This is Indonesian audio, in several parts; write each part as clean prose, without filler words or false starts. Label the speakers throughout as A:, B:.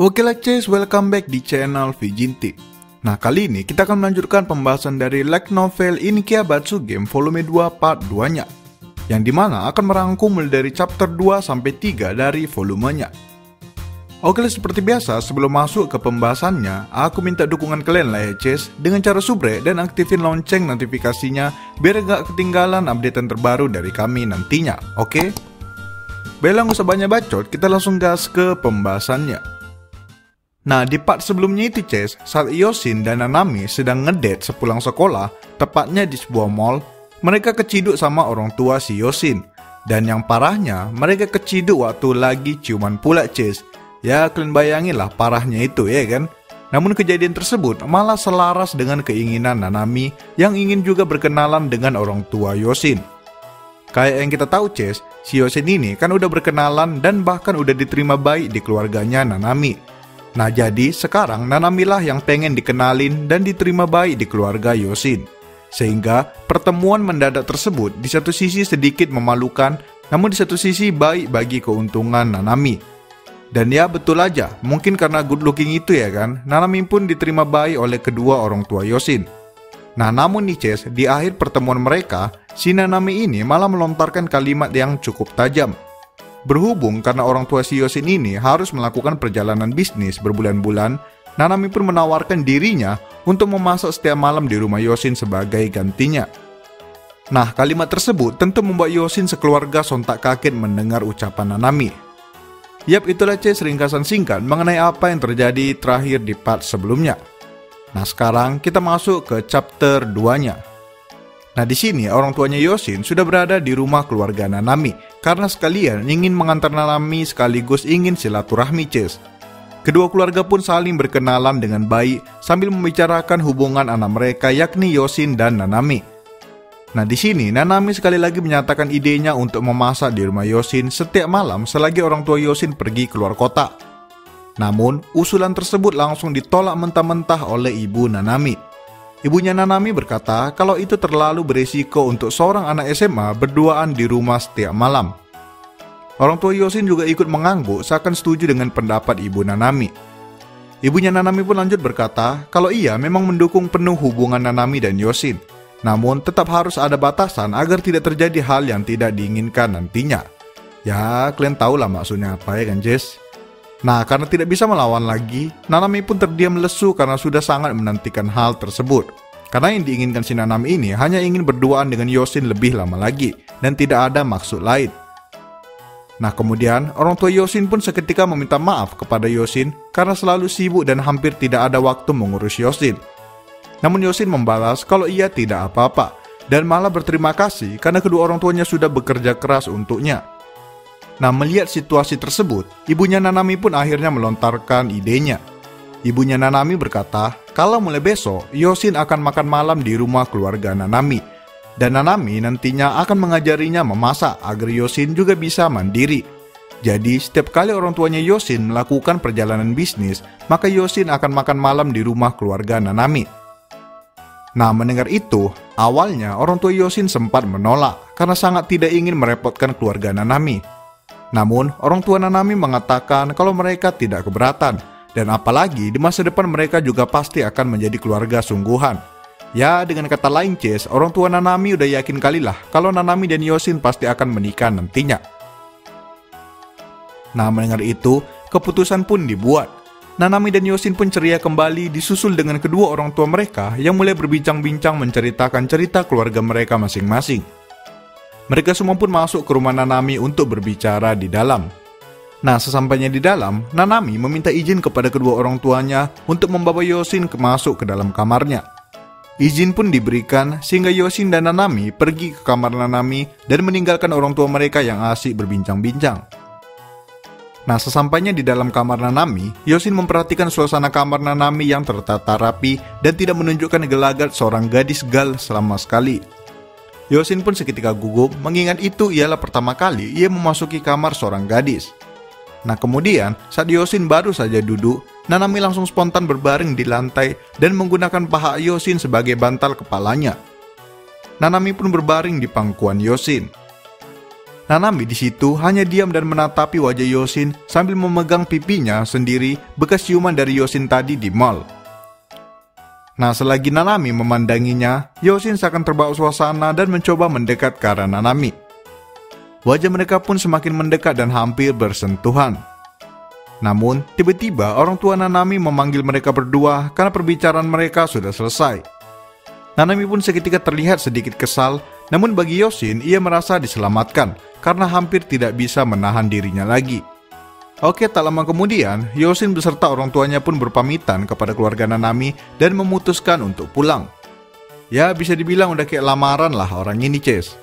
A: Oke lah Cs, welcome back di channel Vijinti. Nah kali ini kita akan melanjutkan pembahasan dari light novel Inikiabatsu Game volume 2 part 2 nya, yang dimana akan merangkum mulai dari chapter 2 sampai 3 dari volumenya. Oke lah, seperti biasa sebelum masuk ke pembahasannya, aku minta dukungan kalian lah ya Cs, dengan cara subrek dan aktifin lonceng notifikasinya biar gak ketinggalan updatean terbaru dari kami nantinya, oke? Baiklah, gak usah banyak bacot, kita langsung gas ke pembahasannya. Nah, di part sebelumnya itu Cs, saat Yoshin dan Nanami sedang ngedate sepulang sekolah, tepatnya di sebuah mall, mereka keciduk sama orang tua si Yoshin. Dan yang parahnya, mereka keciduk waktu lagi ciuman pula Cs. Ya, kalian bayangin lah parahnya itu ya kan? Namun kejadian tersebut malah selaras dengan keinginan Nanami yang ingin juga berkenalan dengan orang tua Yoshin. Kayak yang kita tahu Cs, si Yoshin ini kan udah berkenalan dan bahkan udah diterima baik di keluarganya Nanami. Nah jadi sekarang Nanami lah yang pengen dikenalin dan diterima baik di keluarga Yoshin. Sehingga pertemuan mendadak tersebut di satu sisi sedikit memalukan, namun di satu sisi baik bagi keuntungan Nanami. Dan ya betul aja, mungkin karena good looking itu ya kan, Nanami pun diterima baik oleh kedua orang tua Yoshin. Nah namun nih Cs, di akhir pertemuan mereka, si Nanami ini malah melontarkan kalimat yang cukup tajam. Berhubung karena orang tua si Yoshin ini harus melakukan perjalanan bisnis berbulan-bulan, Nanami pun menawarkan dirinya untuk memasak setiap malam di rumah Yoshin sebagai gantinya. Nah, kalimat tersebut tentu membuat Yoshin sekeluarga sontak kaget mendengar ucapan Nanami. Yap, itulah Cs ringkasan singkat mengenai apa yang terjadi terakhir di part sebelumnya. Nah, sekarang kita masuk ke chapter 2-nya. Nah, di sini orang tuanya Yoshin sudah berada di rumah keluarga Nanami karena sekalian ingin mengantar Nanami sekaligus ingin silaturahmi Cs. Kedua keluarga pun saling berkenalan dengan baik sambil membicarakan hubungan anak mereka yakni Yoshin dan Nanami. Nah, di sini Nanami sekali lagi menyatakan idenya untuk memasak di rumah Yoshin setiap malam selagi orang tua Yoshin pergi keluar kota. Namun, usulan tersebut langsung ditolak mentah-mentah oleh ibu Nanami. Ibunya Nanami berkata kalau itu terlalu berisiko untuk seorang anak SMA berduaan di rumah setiap malam. Orang tua Yoshin juga ikut mengangguk seakan setuju dengan pendapat ibu Nanami. Ibunya Nanami pun lanjut berkata kalau ia memang mendukung penuh hubungan Nanami dan Yoshin. Namun tetap harus ada batasan agar tidak terjadi hal yang tidak diinginkan nantinya. Ya, kalian tahu lah maksudnya apa ya kan Jess? Nah, karena tidak bisa melawan lagi, Nanami pun terdiam lesu karena sudah sangat menantikan hal tersebut. Karena yang diinginkan si Nanami ini hanya ingin berduaan dengan Yoshin lebih lama lagi, dan tidak ada maksud lain. Nah, kemudian orang tua Yoshin pun seketika meminta maaf kepada Yoshin karena selalu sibuk dan hampir tidak ada waktu mengurus Yoshin. Namun Yoshin membalas kalau ia tidak apa-apa, dan malah berterima kasih karena kedua orang tuanya sudah bekerja keras untuknya. Nah, melihat situasi tersebut, ibunya Nanami pun akhirnya melontarkan idenya. Ibunya Nanami berkata, kalau mulai besok, Yoshin akan makan malam di rumah keluarga Nanami. Dan Nanami nantinya akan mengajarinya memasak agar Yoshin juga bisa mandiri. Jadi, setiap kali orang tuanya Yoshin melakukan perjalanan bisnis, maka Yoshin akan makan malam di rumah keluarga Nanami. Nah, mendengar itu, awalnya orang tua Yoshin sempat menolak karena sangat tidak ingin merepotkan keluarga Nanami. Namun, orang tua Nanami mengatakan kalau mereka tidak keberatan, dan apalagi di masa depan mereka juga pasti akan menjadi keluarga sungguhan. Ya, dengan kata lain Cs, orang tua Nanami udah yakin kalilah kalau Nanami dan Yoshin pasti akan menikah nantinya. Nah, mendengar itu, keputusan pun dibuat. Nanami dan Yoshin pun ceria kembali disusul dengan kedua orang tua mereka yang mulai berbincang-bincang menceritakan cerita keluarga mereka masing-masing. Mereka semua pun masuk ke rumah Nanami untuk berbicara di dalam. Nah, sesampainya di dalam, Nanami meminta izin kepada kedua orang tuanya untuk membawa Yoshin masuk ke dalam kamarnya. Izin pun diberikan sehingga Yoshin dan Nanami pergi ke kamar Nanami dan meninggalkan orang tua mereka yang asik berbincang-bincang. Nah, sesampainya di dalam kamar Nanami, Yoshin memperhatikan suasana kamar Nanami yang tertata rapi dan tidak menunjukkan gelagat seorang gadis gal sama sekali. Yoshin pun seketika gugup, mengingat itu ialah pertama kali ia memasuki kamar seorang gadis. Nah, kemudian saat Yoshin baru saja duduk, Nanami langsung spontan berbaring di lantai dan menggunakan paha Yoshin sebagai bantal kepalanya. Nanami pun berbaring di pangkuan Yoshin. Nanami di situ hanya diam dan menatapi wajah Yoshin sambil memegang pipinya sendiri bekas ciuman dari Yoshin tadi di mall. Nah, selagi Nanami memandanginya, Yoshin seakan terbawa suasana dan mencoba mendekat ke arah Nanami. Wajah mereka pun semakin mendekat dan hampir bersentuhan. Namun, tiba-tiba orang tua Nanami memanggil mereka berdua karena perbicaraan mereka sudah selesai. Nanami pun seketika terlihat sedikit kesal, namun bagi Yoshin ia merasa diselamatkan karena hampir tidak bisa menahan dirinya lagi. Oke, tak lama kemudian, Yoshin beserta orang tuanya pun berpamitan kepada keluarga Nanami dan memutuskan untuk pulang. Ya, bisa dibilang udah kayak lamaran lah orang ini, Ces.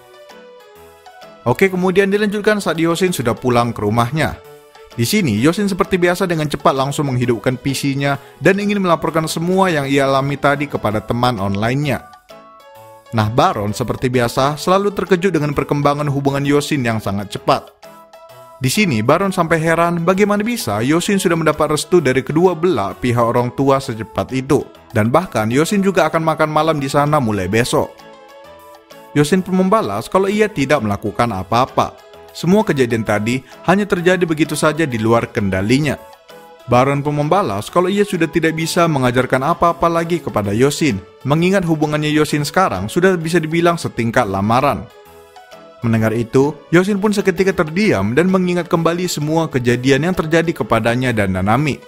A: Oke, kemudian dilanjutkan saat Yoshin sudah pulang ke rumahnya. Di sini, Yoshin seperti biasa dengan cepat langsung menghidupkan PC-nya dan ingin melaporkan semua yang ia alami tadi kepada teman online-nya. Nah, Baron seperti biasa selalu terkejut dengan perkembangan hubungan Yoshin yang sangat cepat. Di sini, Baron sampai heran bagaimana bisa Yoshin sudah mendapat restu dari kedua belah pihak orang tua secepat itu. Dan bahkan Yoshin juga akan makan malam di sana mulai besok. Yoshin pun membalas kalau ia tidak melakukan apa-apa. Semua kejadian tadi hanya terjadi begitu saja di luar kendalinya. Baron pun membalas kalau ia sudah tidak bisa mengajarkan apa-apa lagi kepada Yoshin, mengingat hubungannya Yoshin sekarang sudah bisa dibilang setingkat lamaran. Mendengar itu, Yoshin pun seketika terdiam dan mengingat kembali semua kejadian yang terjadi kepadanya dan Nanami.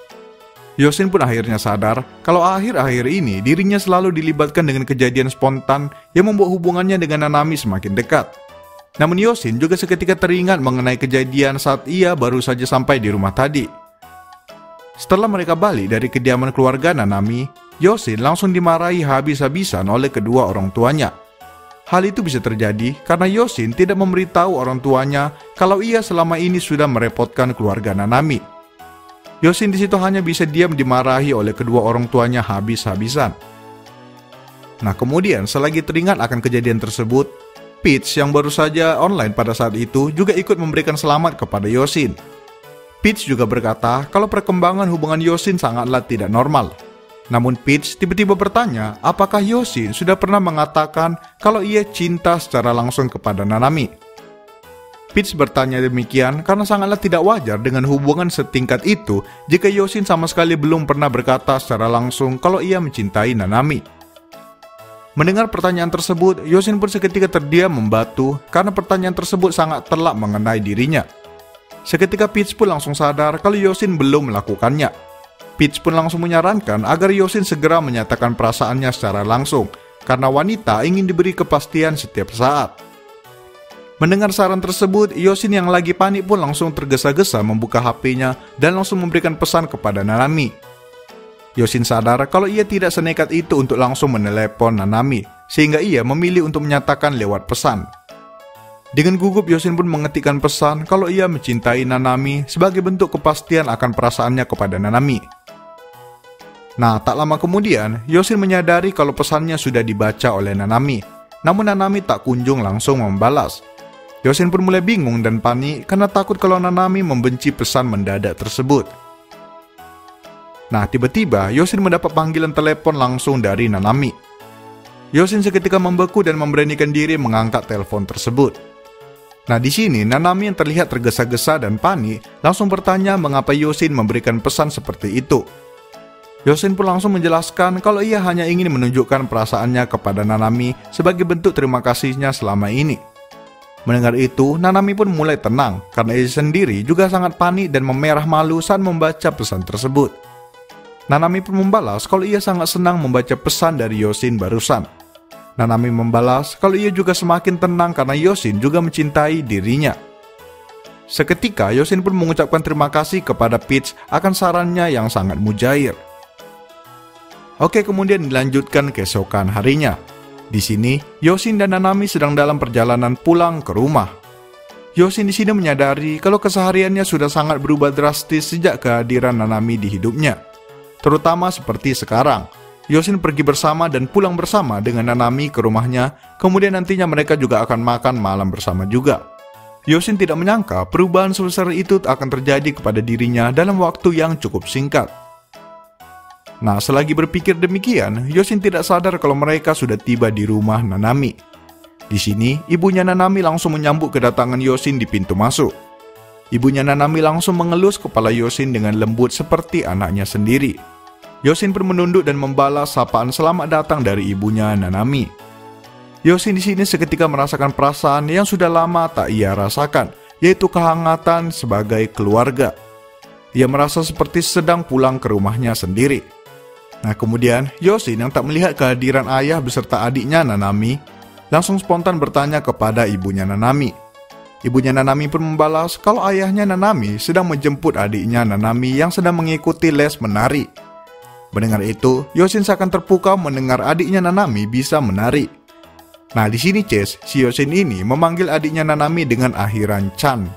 A: Yoshin pun akhirnya sadar kalau akhir-akhir ini dirinya selalu dilibatkan dengan kejadian spontan yang membuat hubungannya dengan Nanami semakin dekat. Namun Yoshin juga seketika teringat mengenai kejadian saat ia baru saja sampai di rumah tadi. Setelah mereka balik dari kediaman keluarga Nanami, Yoshin langsung dimarahi habis-habisan oleh kedua orang tuanya. Hal itu bisa terjadi karena Yoshin tidak memberitahu orang tuanya kalau ia selama ini sudah merepotkan keluarga Nanami. Yoshin di situ hanya bisa diam dimarahi oleh kedua orang tuanya habis-habisan. Nah, kemudian selagi teringat akan kejadian tersebut, Peach yang baru saja online pada saat itu juga ikut memberikan selamat kepada Yoshin. Peach juga berkata kalau perkembangan hubungan Yoshin sangatlah tidak normal. Namun Peach tiba-tiba bertanya apakah Yoshin sudah pernah mengatakan kalau ia cinta secara langsung kepada Nanami. Peach bertanya demikian karena sangatlah tidak wajar dengan hubungan setingkat itu jika Yoshin sama sekali belum pernah berkata secara langsung kalau ia mencintai Nanami. Mendengar pertanyaan tersebut, Yoshin pun seketika terdiam membatu karena pertanyaan tersebut sangat telak mengenai dirinya. Seketika Peach pun langsung sadar kalau Yoshin belum melakukannya. Peach pun langsung menyarankan agar Yoshin segera menyatakan perasaannya secara langsung karena wanita ingin diberi kepastian setiap saat. Mendengar saran tersebut, Yoshin yang lagi panik pun langsung tergesa-gesa membuka HP-nya dan langsung memberikan pesan kepada Nanami. Yoshin sadar kalau ia tidak senekat itu untuk langsung menelepon Nanami, sehingga ia memilih untuk menyatakan lewat pesan. Dengan gugup, Yoshin pun mengetikkan pesan kalau ia mencintai Nanami sebagai bentuk kepastian akan perasaannya kepada Nanami. Nah, tak lama kemudian, Yoshin menyadari kalau pesannya sudah dibaca oleh Nanami, namun Nanami tak kunjung langsung membalas. Yoshin pun mulai bingung dan panik karena takut kalau Nanami membenci pesan mendadak tersebut. Nah, tiba-tiba Yoshin mendapat panggilan telepon langsung dari Nanami. Yoshin seketika membeku dan memberanikan diri mengangkat telepon tersebut. Nah, di sini Nanami yang terlihat tergesa-gesa dan panik langsung bertanya mengapa Yoshin memberikan pesan seperti itu. Yoshin pun langsung menjelaskan kalau ia hanya ingin menunjukkan perasaannya kepada Nanami sebagai bentuk terima kasihnya selama ini. Mendengar itu, Nanami pun mulai tenang karena ia sendiri juga sangat panik dan memerah malu saat membaca pesan tersebut. Nanami pun membalas kalau ia sangat senang membaca pesan dari Yoshin barusan. Nanami membalas kalau ia juga semakin tenang karena Yoshin juga mencintai dirinya. Seketika Yoshin pun mengucapkan terima kasih kepada Peach akan sarannya yang sangat mujair. Oke, kemudian dilanjutkan keesokan harinya. Di sini, Yoshin dan Nanami sedang dalam perjalanan pulang ke rumah. Yoshin di sini menyadari kalau kesehariannya sudah sangat berubah drastis sejak kehadiran Nanami di hidupnya. Terutama seperti sekarang, Yoshin pergi bersama dan pulang bersama dengan Nanami ke rumahnya, kemudian nantinya mereka juga akan makan malam bersama juga. Yoshin tidak menyangka perubahan sebesar itu akan terjadi kepada dirinya dalam waktu yang cukup singkat. Nah, selagi berpikir demikian, Yoshin tidak sadar kalau mereka sudah tiba di rumah Nanami. Di sini, ibunya Nanami langsung menyambut kedatangan Yoshin di pintu masuk. Ibunya Nanami langsung mengelus kepala Yoshin dengan lembut seperti anaknya sendiri. Yoshin pun menunduk dan membalas sapaan selamat datang dari ibunya Nanami. Yoshin di sini seketika merasakan perasaan yang sudah lama tak ia rasakan, yaitu kehangatan sebagai keluarga. Ia merasa seperti sedang pulang ke rumahnya sendiri. Nah kemudian, Yoshin yang tak melihat kehadiran ayah beserta adiknya Nanami, langsung spontan bertanya kepada ibunya Nanami. Ibunya Nanami pun membalas kalau ayahnya Nanami sedang menjemput adiknya Nanami yang sedang mengikuti les menari. Mendengar itu, Yoshin seakan terpukau mendengar adiknya Nanami bisa menari. Nah di sini Ces, si Yoshin ini memanggil adiknya Nanami dengan akhiran Chan.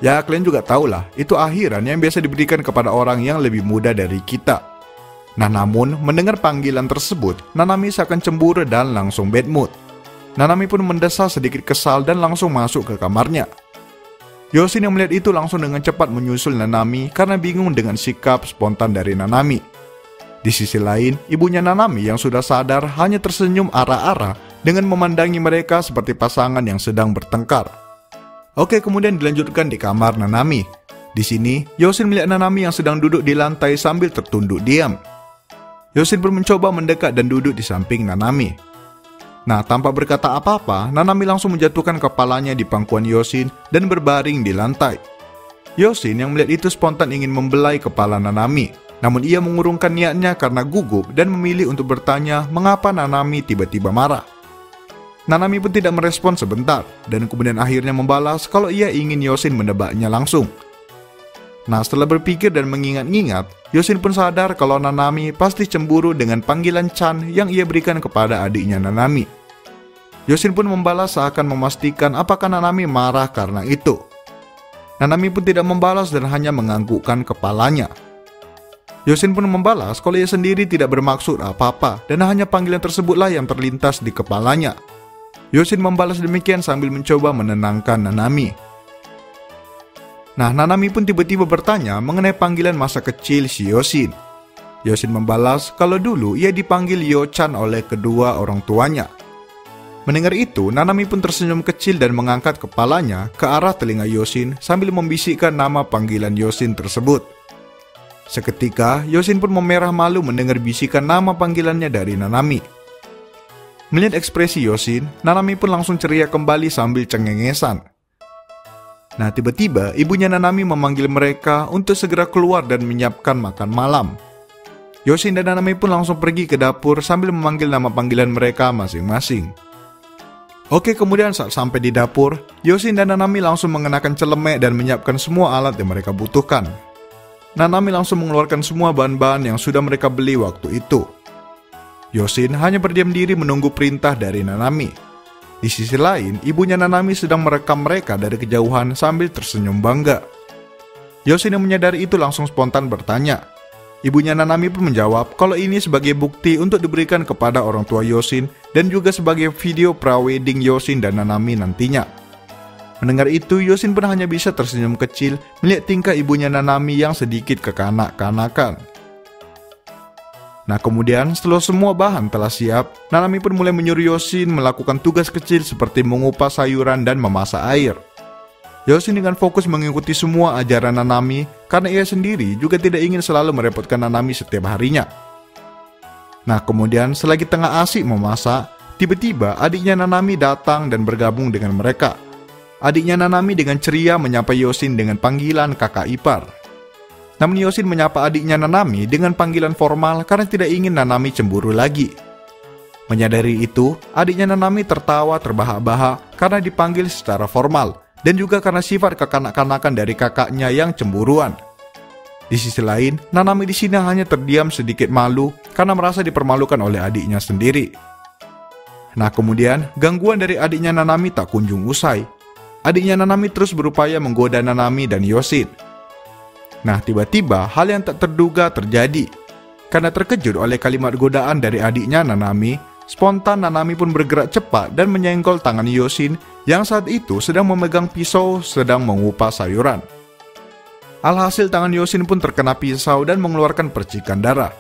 A: Ya kalian juga tahulah, itu akhiran yang biasa diberikan kepada orang yang lebih muda dari kita. Nah namun, mendengar panggilan tersebut, Nanami seakan cemburu dan langsung bad mood. Nanami pun mendesah sedikit kesal dan langsung masuk ke kamarnya. Yoshin yang melihat itu langsung dengan cepat menyusul Nanami karena bingung dengan sikap spontan dari Nanami. Di sisi lain, ibunya Nanami yang sudah sadar hanya tersenyum ara-ara dengan memandangi mereka seperti pasangan yang sedang bertengkar. Oke, kemudian dilanjutkan di kamar Nanami. Di sini, Yoshin melihat Nanami yang sedang duduk di lantai sambil tertunduk diam. Yoshin pun mencoba mendekat dan duduk di samping Nanami. Nah, tanpa berkata apa-apa, Nanami langsung menjatuhkan kepalanya di pangkuan Yoshin dan berbaring di lantai. Yoshin yang melihat itu spontan ingin membelai kepala Nanami, namun ia mengurungkan niatnya karena gugup dan memilih untuk bertanya mengapa Nanami tiba-tiba marah. Nanami pun tidak merespon sebentar, dan kemudian akhirnya membalas kalau ia ingin Yoshin menebaknya langsung. Nah, setelah berpikir dan mengingat-ingat, Yoshin pun sadar kalau Nanami pasti cemburu dengan panggilan Chan yang ia berikan kepada adiknya Nanami. Yoshin pun membalas seakan memastikan apakah Nanami marah karena itu. Nanami pun tidak membalas dan hanya menganggukkan kepalanya. Yoshin pun membalas kalau ia sendiri tidak bermaksud apa-apa dan hanya panggilan tersebutlah yang terlintas di kepalanya. Yoshin membalas demikian sambil mencoba menenangkan Nanami. Nah, Nanami pun tiba-tiba bertanya mengenai panggilan masa kecil si Yoshin. Yoshin membalas kalau dulu ia dipanggil Yo-chan oleh kedua orang tuanya. Mendengar itu, Nanami pun tersenyum kecil dan mengangkat kepalanya ke arah telinga Yoshin sambil membisikkan nama panggilan Yoshin tersebut. Seketika, Yoshin pun memerah malu mendengar bisikan nama panggilannya dari Nanami. Melihat ekspresi Yoshin, Nanami pun langsung ceria kembali sambil cengengesan. Nah, tiba-tiba ibunya Nanami memanggil mereka untuk segera keluar dan menyiapkan makan malam. Yoshin dan Nanami pun langsung pergi ke dapur sambil memanggil nama panggilan mereka masing-masing. Oke, kemudian saat sampai di dapur, Yoshin dan Nanami langsung mengenakan celemek dan menyiapkan semua alat yang mereka butuhkan. Nanami langsung mengeluarkan semua bahan-bahan yang sudah mereka beli waktu itu. Yoshin hanya berdiam diri menunggu perintah dari Nanami. Di sisi lain, ibunya Nanami sedang merekam mereka dari kejauhan sambil tersenyum bangga. Yoshin yang menyadari itu langsung spontan bertanya. Ibunya Nanami pun menjawab kalau ini sebagai bukti untuk diberikan kepada orang tua Yoshin dan juga sebagai video pra-wedding Yoshin dan Nanami nantinya. Mendengar itu, Yoshin pun hanya bisa tersenyum kecil melihat tingkah ibunya Nanami yang sedikit kekanak-kanakan. Nah kemudian setelah semua bahan telah siap, Nanami pun mulai menyuruh Yoshin melakukan tugas kecil seperti mengupas sayuran dan memasak air. Yoshin dengan fokus mengikuti semua ajaran Nanami karena ia sendiri juga tidak ingin selalu merepotkan Nanami setiap harinya. Nah kemudian selagi tengah asik memasak, tiba-tiba adiknya Nanami datang dan bergabung dengan mereka. Adiknya Nanami dengan ceria menyapa Yoshin dengan panggilan kakak ipar. Namun Yoshin menyapa adiknya Nanami dengan panggilan formal karena tidak ingin Nanami cemburu lagi. Menyadari itu, adiknya Nanami tertawa terbahak-bahak karena dipanggil secara formal dan juga karena sifat kekanak-kanakan dari kakaknya yang cemburuan. Di sisi lain, Nanami di sini hanya terdiam sedikit malu karena merasa dipermalukan oleh adiknya sendiri. Nah kemudian, gangguan dari adiknya Nanami tak kunjung usai. Adiknya Nanami terus berupaya menggoda Nanami dan Yoshin. Nah tiba-tiba hal yang tak terduga terjadi. Karena terkejut oleh kalimat godaan dari adiknya Nanami, spontan Nanami pun bergerak cepat dan menyenggol tangan Yoshin yang saat itu sedang memegang pisau sedang mengupas sayuran. Alhasil tangan Yoshin pun terkena pisau dan mengeluarkan percikan darah.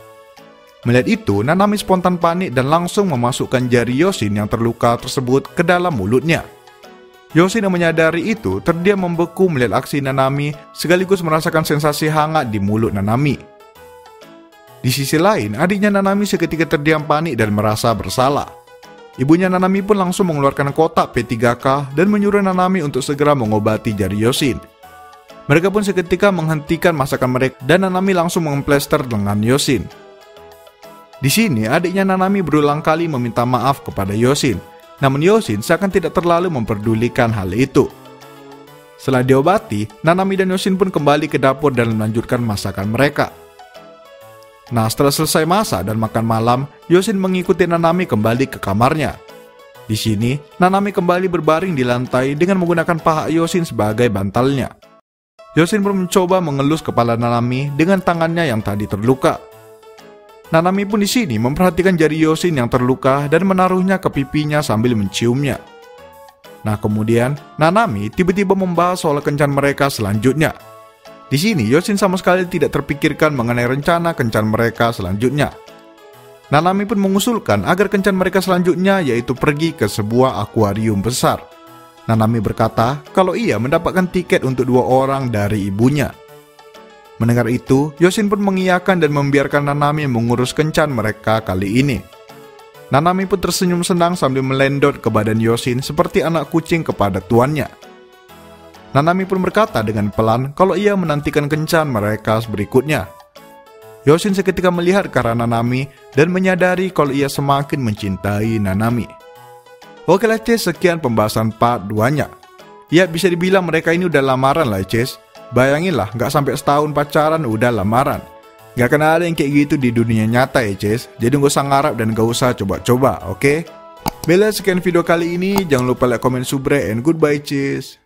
A: Melihat itu, Nanami spontan panik dan langsung memasukkan jari Yoshin yang terluka tersebut ke dalam mulutnya. Yoshin yang menyadari itu terdiam membeku melihat aksi Nanami sekaligus merasakan sensasi hangat di mulut Nanami. Di sisi lain, adiknya Nanami seketika terdiam panik dan merasa bersalah. Ibunya Nanami pun langsung mengeluarkan kotak P3K dan menyuruh Nanami untuk segera mengobati jari Yoshin. Mereka pun seketika menghentikan masakan mereka dan Nanami langsung mengemplester lengan Yoshin. Di sini, adiknya Nanami berulang kali meminta maaf kepada Yoshin, namun Yoshin seakan tidak terlalu memperdulikan hal itu. Setelah diobati, Nanami dan Yoshin pun kembali ke dapur dan melanjutkan masakan mereka. Nah, setelah selesai masak dan makan malam, Yoshin mengikuti Nanami kembali ke kamarnya. Di sini, Nanami kembali berbaring di lantai dengan menggunakan paha Yoshin sebagai bantalnya. Yoshin pun mencoba mengelus kepala Nanami dengan tangannya yang tadi terluka. Nanami pun di sini memperhatikan jari Yoshin yang terluka dan menaruhnya ke pipinya sambil menciumnya. Nah, kemudian Nanami tiba-tiba membahas soal kencan mereka selanjutnya. Di sini Yoshin sama sekali tidak terpikirkan mengenai rencana kencan mereka selanjutnya. Nanami pun mengusulkan agar kencan mereka selanjutnya yaitu pergi ke sebuah akuarium besar. Nanami berkata kalau ia mendapatkan tiket untuk 2 orang dari ibunya. Mendengar itu, Yoshin pun mengiyakan dan membiarkan Nanami mengurus kencan mereka kali ini. Nanami pun tersenyum senang sambil melendot ke badan Yoshin seperti anak kucing kepada tuannya. Nanami pun berkata dengan pelan kalau ia menantikan kencan mereka berikutnya. Yoshin seketika melihat ke arah Nanami dan menyadari kalau ia semakin mencintai Nanami. Oke lah Ces, sekian pembahasan part 2-nya. Ya, bisa dibilang mereka ini udah lamaran lah Ces. Bayanginlah, gak sampai setahun pacaran udah lamaran. Gak kena ada yang kayak gitu di dunia nyata ya Ces. Jadi gak usah ngarap dan gak usah coba-coba, oke? Bila sekian video kali ini, jangan lupa like, comment, subscribe, and goodbye Ces.